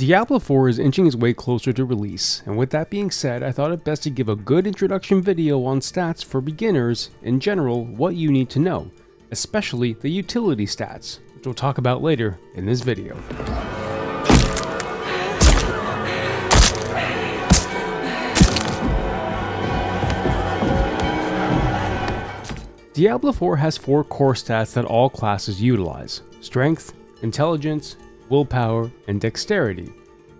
Diablo 4 is inching its way closer to release, and with that being said, I thought it best to give a good introduction video on stats for beginners, in general, what you need to know, especially the utility stats, which we'll talk about later in this video. Diablo 4 has 4 core stats that all classes utilize: Strength, Intelligence, Willpower, and Dexterity.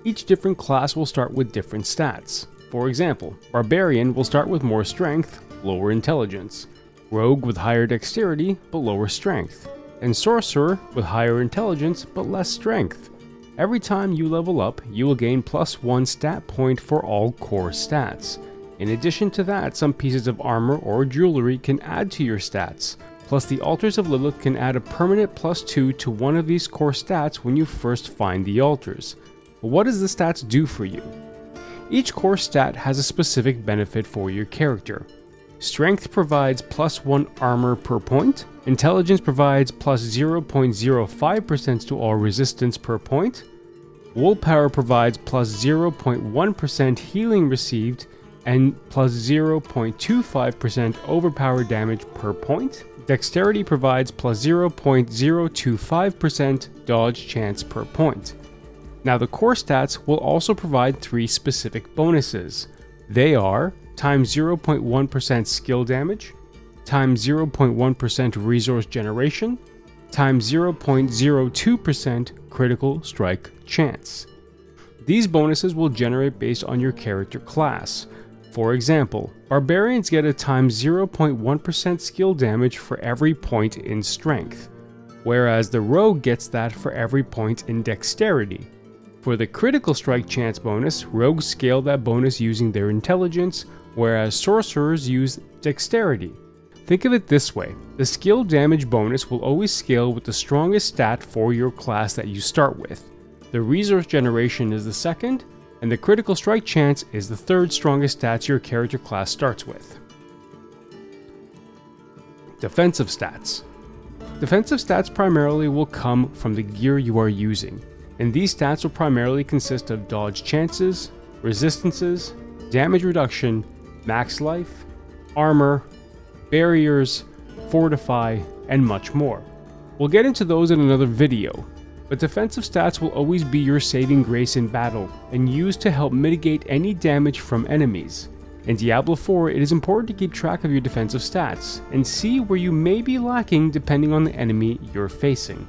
Each different class will start with different stats. For example, Barbarian will start with more Strength, lower Intelligence, Rogue with higher Dexterity but lower Strength, and Sorcerer with higher Intelligence but less Strength. Every time you level up, you will gain +1 stat point for all core stats. In addition to that, some pieces of armor or jewelry can add to your stats. Plus, the Altars of Lilith can add a permanent +2 to one of these core stats when you first find the altars. But what does the stats do for you? Each core stat has a specific benefit for your character. Strength provides +1 armor per point. Intelligence provides +0.05% to all resistance per point. Willpower provides +0.1% healing received and +0.25% overpower damage per point. Dexterity provides +0.025% dodge chance per point. Now the core stats will also provide 3 specific bonuses. They are times 0.1% skill damage, times 0.1% resource generation, times 0.02% critical strike chance. These bonuses will generate based on your character class. For example, Barbarians get a times 0.1% skill damage for every point in Strength, whereas the Rogue gets that for every point in Dexterity. For the critical strike chance bonus, Rogues scale that bonus using their Intelligence, whereas Sorcerers use Dexterity. Think of it this way: the skill damage bonus will always scale with the strongest stat for your class that you start with. The resource generation is the second, and the critical strike chance is the third strongest stats your character class starts with. Defensive stats. Defensive stats primarily will come from the gear you are using, and these stats will primarily consist of dodge chances, resistances, damage reduction, max life, armor, barriers, fortify, and much more. We'll get into those in another video. But defensive stats will always be your saving grace in battle, and used to help mitigate any damage from enemies. In Diablo 4, it is important to keep track of your defensive stats, and see where you may be lacking depending on the enemy you're facing.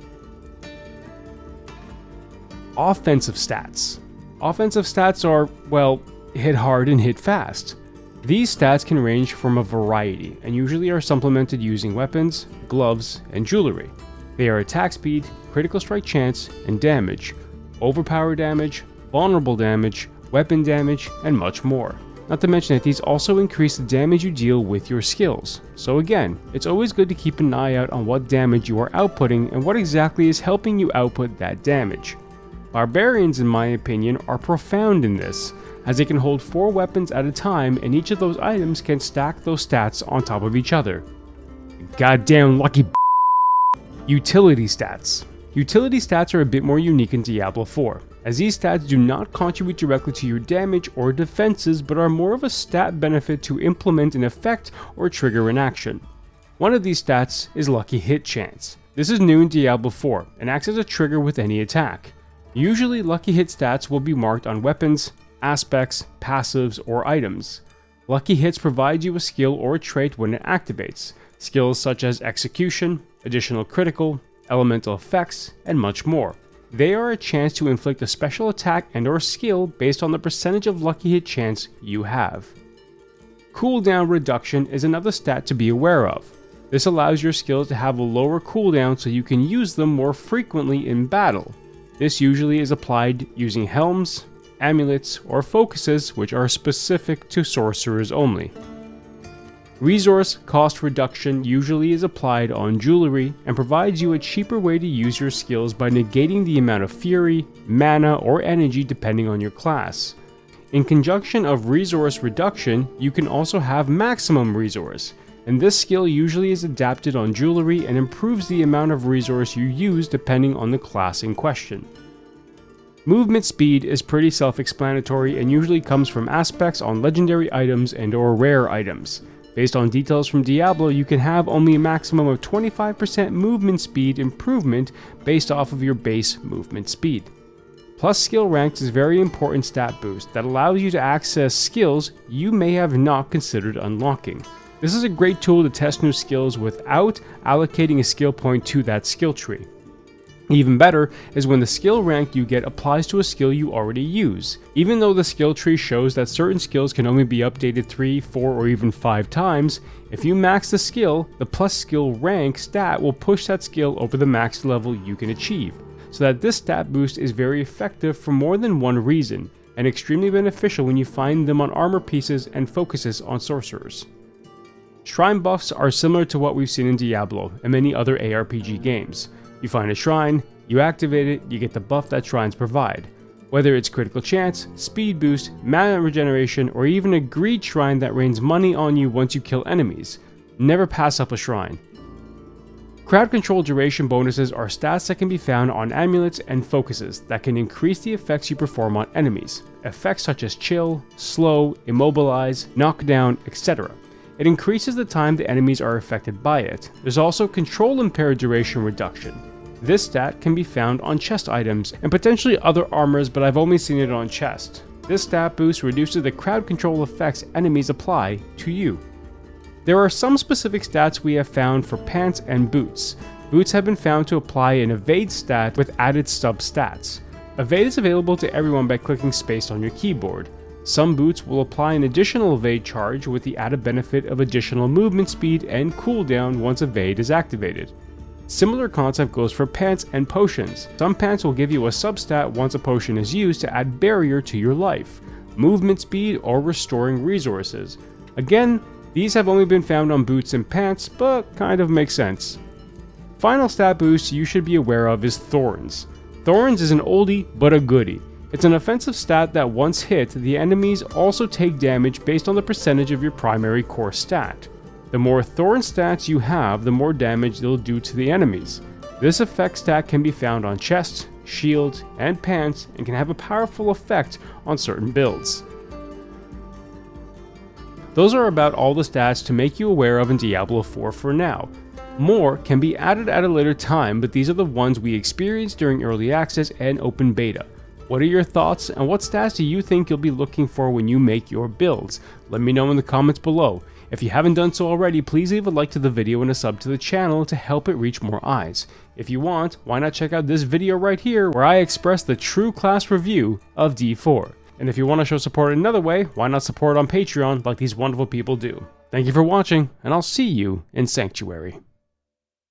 Offensive stats. Offensive stats are, well, hit hard and hit fast. These stats can range from a variety, and usually are supplemented using weapons, gloves, and jewelry. They are attack speed, critical strike chance, and damage, overpower damage, vulnerable damage, weapon damage, and much more. Not to mention that these also increase the damage you deal with your skills. So again, it's always good to keep an eye out on what damage you are outputting and what exactly is helping you output that damage. Barbarians, in my opinion, are profound in this, as they can hold 4 weapons at a time, and each of those items can stack those stats on top of each other. Goddamn lucky. Utility stats. Utility stats are a bit more unique in Diablo 4, as these stats do not contribute directly to your damage or defenses, but are more of a stat benefit to implement an effect or trigger an action. One of these stats is Lucky Hit Chance. This is new in Diablo 4 and acts as a trigger with any attack. Usually, Lucky Hit stats will be marked on weapons, aspects, passives, or items. Lucky Hits provide you a skill or a trait when it activates. Skills such as Execution, additional critical, elemental effects, and much more. They are a chance to inflict a special attack and or skill based on the percentage of lucky hit chance you have. Cooldown reduction is another stat to be aware of. This allows your skills to have a lower cooldown so you can use them more frequently in battle. This usually is applied using helms, amulets, or focuses, which are specific to sorcerers only. Resource cost reduction usually is applied on jewelry and provides you a cheaper way to use your skills by negating the amount of fury, mana, or energy depending on your class. In conjunction of resource reduction, you can also have maximum resource, and this skill usually is adapted on jewelry and improves the amount of resource you use depending on the class in question. Movement speed is pretty self-explanatory and usually comes from aspects on legendary items and or rare items. Based on details from Diablo, you can have only a maximum of 25% movement speed improvement based off of your base movement speed. Plus skill ranks is a very important stat boost that allows you to access skills you may have not considered unlocking. This is a great tool to test new skills without allocating a skill point to that skill tree. Even better is when the skill rank you get applies to a skill you already use. Even though the skill tree shows that certain skills can only be updated 3, 4, or even 5 times, if you max the skill, the plus skill rank stat will push that skill over the max level you can achieve. So that this stat boost is very effective for more than one reason, and extremely beneficial when you find them on armor pieces and focuses on sorcerers. Shrine buffs are similar to what we've seen in Diablo and many other ARPG games. You find a shrine, you activate it, you get the buff that shrines provide. Whether it's critical chance, speed boost, mana regeneration, or even a greed shrine that rains money on you once you kill enemies. Never pass up a shrine. Crowd control duration bonuses are stats that can be found on amulets and focuses that can increase the effects you perform on enemies. Effects such as chill, slow, immobilize, knockdown, etc. It increases the time the enemies are affected by it. There's also control impaired duration reduction. This stat can be found on chest items and potentially other armors, but I've only seen it on chest. This stat boost reduces the crowd control effects enemies apply to you. There are some specific stats we have found for pants and boots. Boots have been found to apply an evade stat with added sub-stats. Evade is available to everyone by clicking space on your keyboard. Some boots will apply an additional evade charge with the added benefit of additional movement speed and cooldown once evade is activated. Similar concept goes for pants and potions. Some pants will give you a substat once a potion is used to add barrier to your life, movement speed, or restoring resources. Again, these have only been found on boots and pants, but kind of makes sense. Final stat boost you should be aware of is Thorns. Thorns is an oldie but a goodie. It's an offensive stat that once hit, the enemies also take damage based on the percentage of your primary core stat. The more Thorn stats you have, the more damage they'll do to the enemies. This effect stat can be found on chests, shields, and pants, and can have a powerful effect on certain builds. Those are about all the stats to make you aware of in Diablo 4 for now. More can be added at a later time, but these are the ones we experienced during early access and open beta. What are your thoughts, and what stats do you think you'll be looking for when you make your builds? Let me know in the comments below. If you haven't done so already, please leave a like to the video and a sub to the channel to help it reach more eyes. If you want, why not check out this video right here where I express the true class review of D4. And if you want to show support another way, why not support on Patreon like these wonderful people do. Thank you for watching, and I'll see you in Sanctuary.